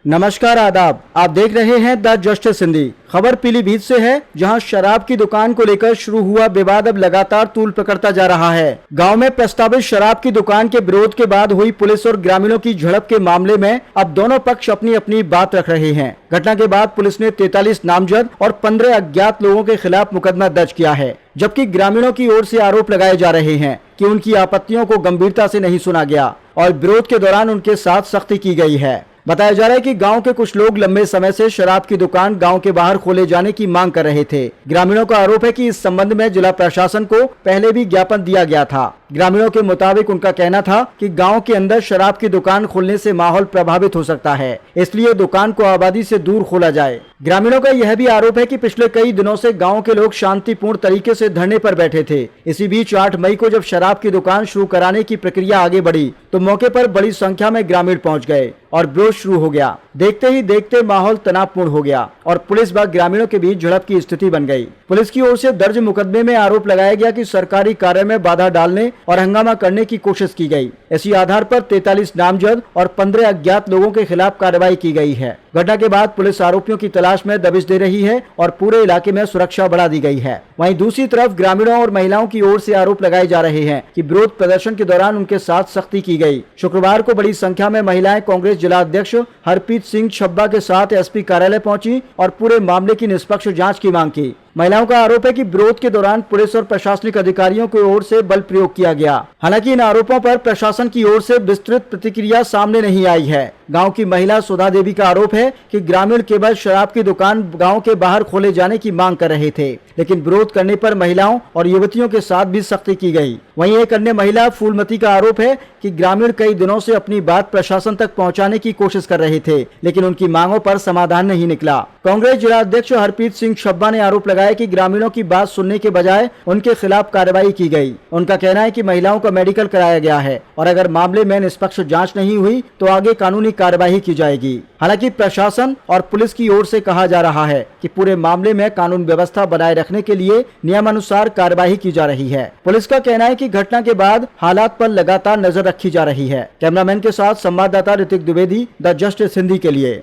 नमस्कार, आदाब। आप देख रहे हैं द जस्टिस हिंदी। खबर पीलीभीत से है, जहां शराब की दुकान को लेकर शुरू हुआ विवाद अब लगातार तूल पकड़ता जा रहा है। गांव में प्रस्तावित शराब की दुकान के विरोध के बाद हुई पुलिस और ग्रामीणों की झड़प के मामले में अब दोनों पक्ष अपनी अपनी बात रख रहे हैं। घटना के बाद पुलिस ने 43 नामजद और 15 अज्ञात लोगों के खिलाफ मुकदमा दर्ज किया है, जबकि ग्रामीणों की ओर से आरोप लगाए जा रहे हैं कि उनकी आपत्तियों को गंभीरता से नहीं सुना गया और विरोध के दौरान उनके साथ सख्ती की गई है। बताया जा रहा है कि गांव के कुछ लोग लंबे समय से शराब की दुकान गांव के बाहर खोले जाने की मांग कर रहे थे। ग्रामीणों का आरोप है कि इस संबंध में जिला प्रशासन को पहले भी ज्ञापन दिया गया था। ग्रामीणों के मुताबिक उनका कहना था कि गांव के अंदर शराब की दुकान खोलने से माहौल प्रभावित हो सकता है, इसलिए दुकान को आबादी से दूर खोला जाए। ग्रामीणों का यह भी आरोप है कि पिछले कई दिनों से गांव के लोग शांतिपूर्ण तरीके से धरने पर बैठे थे। इसी बीच 8 मई को जब शराब की दुकान शुरू कराने की प्रक्रिया आगे बढ़ी तो मौके पर बड़ी संख्या में ग्रामीण पहुंच गए और विरोध शुरू हो गया। देखते ही देखते माहौल तनावपूर्ण हो गया और पुलिस व ग्रामीणों के बीच झड़प की स्थिति बन गई। पुलिस की ओर से दर्ज मुकदमे में आरोप लगाया गया कि सरकारी कार्य में बाधा डालने और हंगामा करने की कोशिश की गई। इसी आधार पर 43 नामजद और 15 अज्ञात लोगों के खिलाफ कार्रवाई की गई है। घटना के बाद पुलिस आरोपियों की तलाश में दबिश दे रही है और पूरे इलाके में सुरक्षा बढ़ा दी गई है। वहीं दूसरी तरफ ग्रामीणों और महिलाओं की ओर से आरोप लगाए जा रहे हैं कि विरोध प्रदर्शन के दौरान उनके साथ सख्ती की गई। शुक्रवार को बड़ी संख्या में महिलाएं कांग्रेस जिला अध्यक्ष हरप्रीत सिंह छब्बा के साथ एसपी कार्यालय पहुंची और पूरे मामले की निष्पक्ष जांच की मांग की। महिलाओं का आरोप है कि विरोध के दौरान पुलिस और प्रशासनिक अधिकारियों की ओर से बल प्रयोग किया गया। हालांकि इन आरोपों पर प्रशासन की ओर से विस्तृत प्रतिक्रिया सामने नहीं आई है। गांव की महिला सुधा देवी का आरोप है कि ग्रामीण केवल शराब की दुकान गांव के बाहर खोले जाने की मांग कर रहे थे, लेकिन विरोध करने पर महिलाओं और युवतियों के साथ भी सख्ती की गई। वहीं एक अन्य महिला फूलमती का आरोप है कि ग्रामीण कई दिनों से अपनी बात प्रशासन तक पहुंचाने की कोशिश कर रहे थे, लेकिन उनकी मांगों पर समाधान नहीं निकला। कांग्रेस जिला अध्यक्ष हरप्रीत सिंह छब्बा ने आरोप लगाया कि ग्रामीणों की बात सुनने के बजाय उनके खिलाफ कार्रवाई की गई। उनका कहना है कि महिलाओं का मेडिकल कराया गया है और अगर मामले में निष्पक्ष जांच नहीं हुई तो आगे कानूनी कार्रवाई की जाएगी। हालांकि प्रशासन और पुलिस की ओर से कहा जा रहा है कि पूरे मामले में कानून व्यवस्था बनाए रखने के लिए नियमानुसार कार्रवाई की जा रही है। पुलिस का कहना है कि घटना के बाद हालात पर लगातार नजर रखी जा रही है। कैमरामैन के साथ संवाददाता ऋतिक द्विवेदी, द जस्टिस हिंदी के लिए।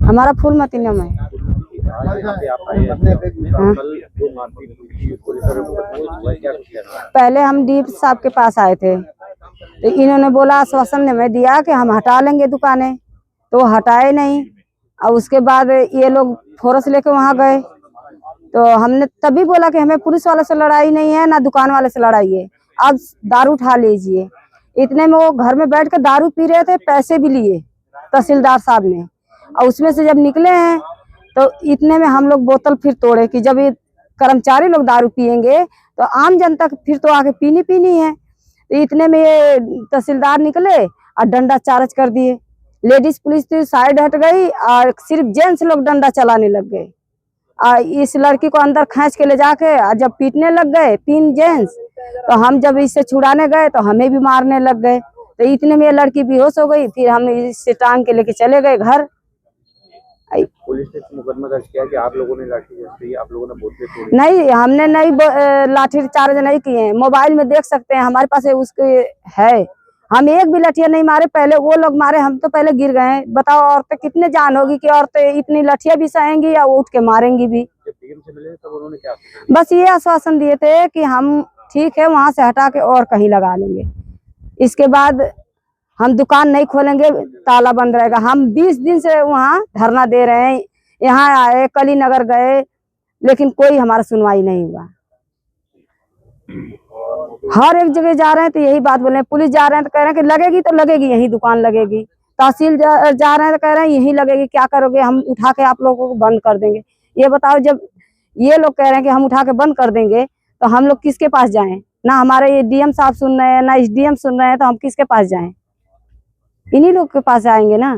हमारा फूलमती नाम है। पहले हम डीप साहब के पास आए थे तो इन्होंने बोला, आश्वासन ने मैं दिया कि हम हटा लेंगे दुकानें, तो हटाए नहीं। और उसके बाद ये लोग फोर्स लेके वहां गए तो हमने तभी बोला कि हमें पुलिस वाले से लड़ाई नहीं है, ना दुकान वाले से लड़ाई है, अब दारू उठा लीजिए। इतने में वो घर में बैठ कर दारू पी रहे थे, पैसे भी लिए तहसीलदार साहब ने। और उसमें से जब निकले हैं तो इतने में हम लोग बोतल फिर तोड़े कि जब ये कर्मचारी लोग दारू पियेंगे तो आम जनता फिर तो आके पीनी है। तो इतने में ये तहसीलदार निकले और डंडा चार्ज कर दिए। लेडीज पुलिस तो साइड हट गई और सिर्फ जेंट्स लोग डंडा चलाने लग गए और इस लड़की को अंदर खींच के ले जाके जब पीटने लग गए 3 जेंट्स, तो हम जब इससे छुड़ाने गए तो हमें भी मारने लग गए। तो इतने में ये लड़की बेहोश हो गई। फिर हम इससे टांग के लेके चले गए घर। पुलिस ने मुकदमा दर्ज किया कि आप लोगों ने लाठी चार्ज की, आप लोगों ने बोतलें तोड़ी? नहीं, हमने नहीं लाठी चार्ज नहीं किए हैं। मोबाइल में देख सकते हैं, हमारे पास उसके है। हम एक भी लठिया नहीं मारे, पहले वो लोग मारे, हम तो पहले गिर गए। बताओ औरतें कितने जान होगी कि औरतें इतनी लठिया भी सहेंगी या उठ के मारेंगी भी। जब डीएम से मिले तब उन्होंने क्या? बस ये आश्वासन दिए थे कि हम ठीक है वहां से हटा के और कहीं लगा लेंगे, इसके बाद हम दुकान नहीं खोलेंगे, ताला बंद रहेगा। हम 20 दिन से वहाँ धरना दे रहे हैं। यहाँ आए, कली नगर गए, लेकिन कोई हमारा सुनवाई नहीं हुआ। हर एक जगह जा रहे हैं तो यही बात बोल रहे हैं। पुलिस जा रहे हैं तो कह रहे हैं कि लगेगी तो लगेगी, यही दुकान लगेगी। तहसील जा रहे हैं तो कह रहे हैं यही लगेगी, क्या करोगे, हम उठा के आप लोगों को बंद कर देंगे। ये बताओ, जब ये लोग कह रहे हैं कि हम उठा के बंद कर देंगे तो हम लोग किसके पास जाएं? ना हमारे ये डीएम साहब सुन रहे हैं, ना एसडीएम सुन रहे हैं, तो हम किसके पास जाएं? इन्हीं लोग के पास आएंगे ना।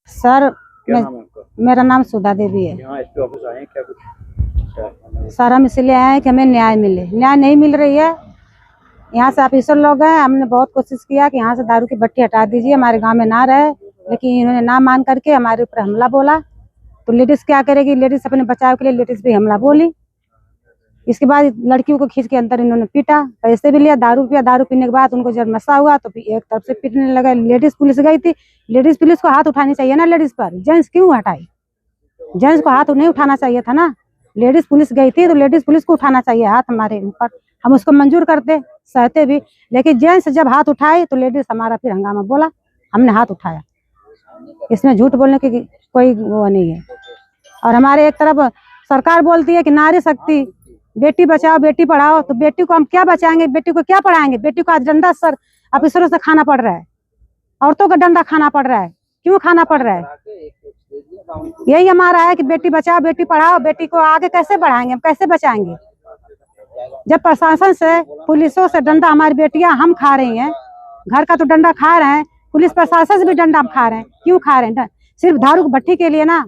सर, मेरा नाम सुधा देवी है। यहाँ एसपी ऑफिस आए हैं क्या? कुछ सर, हम इसलिए आए हैं कि हमें न्याय मिले। न्याय नहीं मिल रही है। यहाँ से ऑफिसर लोग हैं, हमने बहुत कोशिश किया कि यहाँ से दारू की भट्टी हटा दीजिए, हमारे गांव में ना रहे, लेकिन इन्होंने ना मान करके हमारे ऊपर हमला बोला। तो लेडीज क्या करेगी? लेडीज अपने बचाव के लिए लेडीज भी हमला बोली। इसके बाद लड़कियों को खींच के अंदर इन्होंने पीटा, पैसे भी लिया, दारू पिया। दारू पीने के बाद उनको जब नशा हुआ तो एक तरफ से पीटने लगा। लेडीज पुलिस गई थी, लेडीज पुलिस को हाथ उठानी चाहिए ना लेडीज पर, जेंट्स क्यों हटाई? जेंट्स को हाथ नहीं उठाना चाहिए था ना। लेडीज पुलिस गई थी तो लेडीज पुलिस को उठाना चाहिए हाथ हमारे ऊपर, हम उसको मंजूर करते, सहते भी। लेकिन जेंट्स जब हाथ उठाए तो लेडीज हमारा फिर हंगामा बोला, हमने हाथ उठाया। इसमें झूठ बोलने की कोई वो नहीं है। और हमारे एक तरफ सरकार बोलती है कि नारी शक्ति, बेटी बचाओ बेटी पढ़ाओ, तो बेटी को हम क्या बचाएंगे, बेटी को क्या पढ़ाएंगे? बेटी को आज डंडा सर ऑफिसरों से खाना पड़ रहा है, औरतों का डंडा खाना पड़ रहा है। क्यों खाना पड़ रहा है? यही हमारा है कि बेटी बचाओ बेटी पढ़ाओ। बेटी को आगे कैसे बढ़ाएंगे, हम कैसे बचाएंगे? जब प्रशासन से पुलिसों से डंडा हमारी बेटियां हम खा रही हैं, घर का तो डंडा खा रहे हैं, पुलिस प्रशासन से भी डंडा हम खा रहे हैं। क्यों खा रहे हैं? सिर्फ दारू की भट्टी के लिए ना।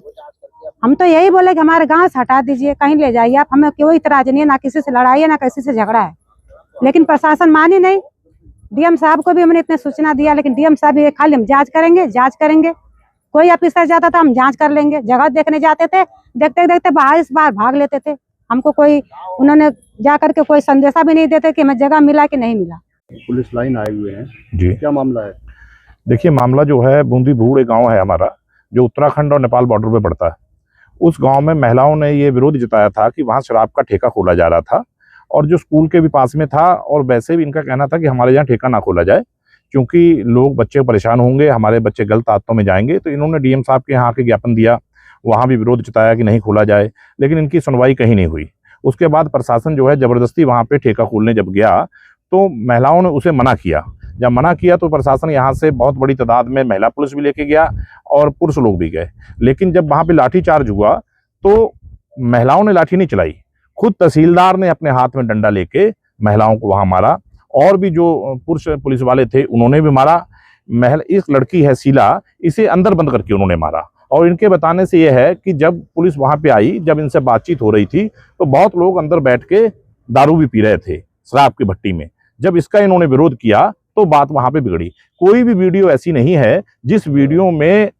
हम तो यही बोले कि हमारे गांव से हटा दीजिए, कहीं ले जाइए आप, हमें कोई इतराज नहीं है, ना किसी से लड़ाई है ना किसी से झगड़ा है। लेकिन प्रशासन मानी नहीं। डीएम साहब को भी हमने इतने सूचना दिया, लेकिन डीएम साहब भी खाली हम जांच करेंगे। कोई ऑफिसर जाता था हम जांच कर लेंगे, जगह देखने जाते थे, देखते देखते 22 बार भाग लेते थे। हमको कोई उन्होंने जा करके कोई संदेशा भी नहीं देते कि हमें जगह मिला कि नहीं मिला। पुलिस लाइन आए हुए हैं जी, क्या मामला है? देखिए मामला जो है बूंदी भूड़ एक गांव है हमारा, जो उत्तराखंड और नेपाल बॉर्डर पे पड़ता है। उस गांव में महिलाओं ने ये विरोध जताया था कि वहां शराब का ठेका खोला जा रहा था, और जो स्कूल के भी पास में था, और वैसे भी इनका कहना था कि हमारे यहाँ ठेका ना खोला जाए क्योंकि लोग बच्चे परेशान होंगे, हमारे बच्चे गलत आदतों में जाएंगे। तो इन्होंने डीएम साहब के यहाँ के ज्ञापन दिया, वहाँ भी विरोध जताया कि नहीं खोला जाए, लेकिन इनकी सुनवाई कहीं नहीं हुई। उसके बाद प्रशासन जो है जबरदस्ती वहाँ पे ठेका खोलने जब गया तो महिलाओं ने उसे मना किया। जब मना किया तो प्रशासन यहाँ से बहुत बड़ी तादाद में महिला पुलिस भी लेके गया और पुरुष लोग भी गए। लेकिन जब वहाँ पे लाठीचार्ज हुआ तो महिलाओं ने लाठी नहीं चलाई, खुद तहसीलदार ने अपने हाथ में डंडा लेके महिलाओं को वहाँ मारा, और भी जो पुरुष पुलिस वाले थे उन्होंने भी मारा। इस लड़की है शीला, इसे अंदर बंद करके उन्होंने मारा। और इनके बताने से यह है कि जब पुलिस वहाँ पे आई, जब इनसे बातचीत हो रही थी तो बहुत लोग अंदर बैठ के दारू भी पी रहे थे शराब की भट्टी में। जब इसका इन्होंने विरोध किया तो बात वहाँ पे बिगड़ी। कोई भी वीडियो ऐसी नहीं है जिस वीडियो में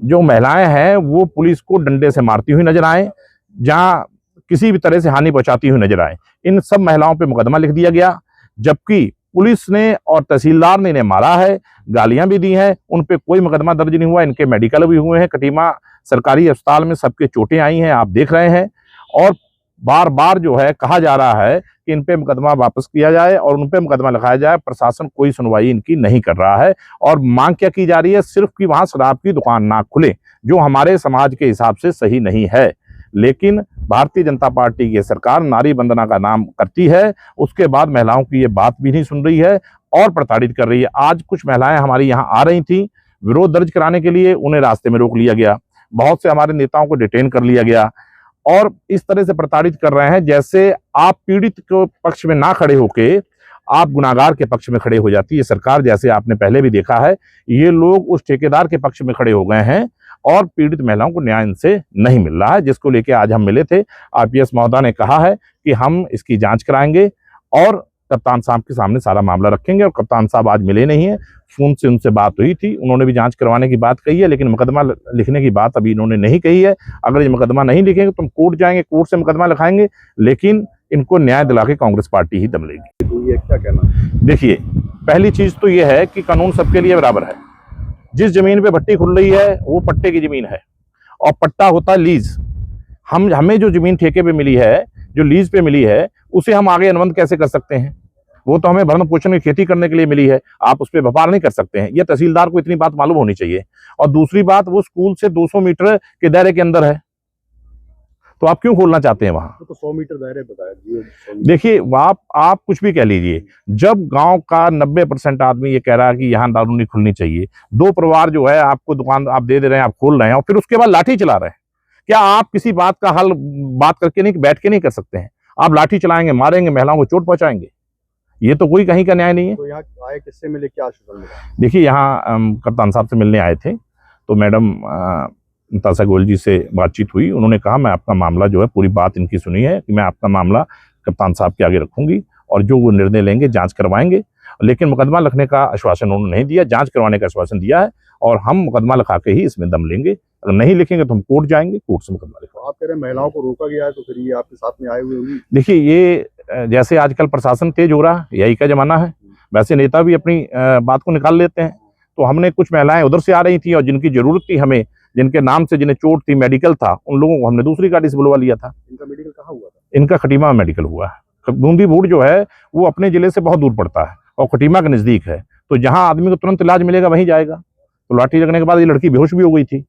जो महिलाएं हैं वो पुलिस को डंडे से मारती हुई नजर आए, जहाँ किसी भी तरह से हानि पहुंचाती हुई नजर आए। इन सब महिलाओं पे मुकदमा लिख दिया गया, जबकि पुलिस ने और तहसीलदार ने इन्हें मारा है, गालियां भी दी हैं, उन पे कोई मुकदमा दर्ज नहीं हुआ। इनके मेडिकल भी हुए हैं, कटीमा सरकारी अस्पताल में सबके चोटें आई हैं, आप देख रहे हैं। और बार बार जो है कहा जा रहा है कि इन पे मुकदमा वापस किया जाए और उन पे मुकदमा लिखाया जाए। प्रशासन कोई सुनवाई इनकी नहीं कर रहा है, और मांग क्या की जा रही है? सिर्फ कि वहां शराब की दुकान ना खुले, जो हमारे समाज के हिसाब से सही नहीं है। लेकिन भारतीय जनता पार्टी की सरकार नारी वंदना का नाम करती है, उसके बाद महिलाओं की ये बात भी नहीं सुन रही है और प्रताड़ित कर रही है। आज कुछ महिलाएं हमारी यहाँ आ रही थी विरोध दर्ज कराने के लिए, उन्हें रास्ते में रोक लिया गया, बहुत से हमारे नेताओं को डिटेन कर लिया गया, और इस तरह से प्रताड़ित कर रहे हैं जैसे आप पीड़ित के पक्ष में ना खड़े होके आप गुनाहगार के पक्ष में खड़े हो जाती है सरकार। जैसे आपने पहले भी देखा है, ये लोग उस ठेकेदार के पक्ष में खड़े हो गए हैं और पीड़ित महिलाओं को न्याय इनसे नहीं मिल रहा है, जिसको लेके आज हम मिले थे। आईपीएस महोदय ने कहा है कि हम इसकी जांच कराएंगे और कप्तान साहब के सामने सारा मामला रखेंगे। और कप्तान साहब आज मिले नहीं है, फोन से उनसे बात हुई थी, उन्होंने भी जांच करवाने की बात कही है, लेकिन मुकदमा लिखने की बात अभी इन्होंने नहीं कही है। अगर ये मुकदमा नहीं लिखेंगे तो हम कोर्ट जाएंगे, कोर्ट से मुकदमा लिखाएंगे, लेकिन इनको न्याय दिला के कांग्रेस पार्टी ही दम लेगी। तो ये क्या कहना? देखिए, पहली चीज तो ये है कि कानून सबके लिए बराबर है। जिस जमीन पे भट्टी खुल रही है वो पट्टे की जमीन है, और पट्टा होता है लीज। हमें जो जमीन ठेके पे मिली है, जो लीज पे मिली है, उसे हम आगे अनुबंध कैसे कर सकते हैं? वो तो हमें भरण पोषण की खेती करने के लिए मिली है, आप उस पर व्यापार नहीं कर सकते हैं। ये तहसीलदार को इतनी बात मालूम होनी चाहिए। और दूसरी बात, वो स्कूल से 200 मीटर के दायरे के अंदर है, तो आप क्यों खोलना चाहते हैं वहां? तो 100 मीटर दायरे बताया। देखिए, आप कुछ भी कह लीजिए, जब गांव का 90% आदमी ये कह रहा है कि यहाँ दारू नहीं खुलनी चाहिए, दो परिवार जो है आपको दुकान आप दे रहे हैं, आप खोल रहे हैं, और फिर उसके बाद लाठी चला रहे हैं, क्या आप किसी बात का हल बात करके नहीं, बैठ के नहीं कर सकते हैं? आप लाठी चलाएंगे, मारेंगे, महिलाओं को चोट पहुंचाएंगे, ये तो कोई कहीं का न्याय नहीं है। तो यहाँ आए किससे मिले, क्या आश्वासन मिला? देखिए, यहाँ कप्तान साहब से मिलने आए थे, तो मैडम ताशा गोयल जी से बातचीत हुई। उन्होंने कहा मैं आपका मामला जो है, पूरी बात इनकी सुनी है कि मैं आपका मामला कप्तान साहब के आगे रखूंगी और जो वो निर्णय लेंगे जांच करवाएंगे। लेकिन मुकदमा लिखने का आश्वासन उन्होंने नहीं दिया, जांच करवाने का आश्वासन दिया है, और हम मुकदमा लिखा के ही इसमें दम लेंगे। अगर नहीं लिखेंगे तो हम कोर्ट जाएंगे, कोर्ट से मुकदमा लिखवा। आप कह रहे हैं महिलाओं को रोका गया है, तो फिर ये आपके साथ में आए हुए होंगे। देखिए, ये जैसे आजकल प्रशासन तेज हो रहा है, यही का जमाना है, वैसे नेता भी अपनी बात को निकाल लेते हैं। तो हमने कुछ महिलाएं उधर से आ रही थी और जिनकी जरूरत थी हमें, जिनके नाम से जिन्हें चोट थी, मेडिकल था, उन लोगों को हमने दूसरी गाड़ी से बुलवा लिया था। इनका मेडिकल कहाँ हुआ था? इनका खटीमा में मेडिकल हुआ है। बूंदी भूड़ जो है वो अपने जिले से बहुत दूर पड़ता है और खटीमा के नजदीक है, तो जहां आदमी को तुरंत इलाज मिलेगा वहीं जाएगा। तो लाठी लगने के बाद ये लड़की बेहोश भी हो गई थी।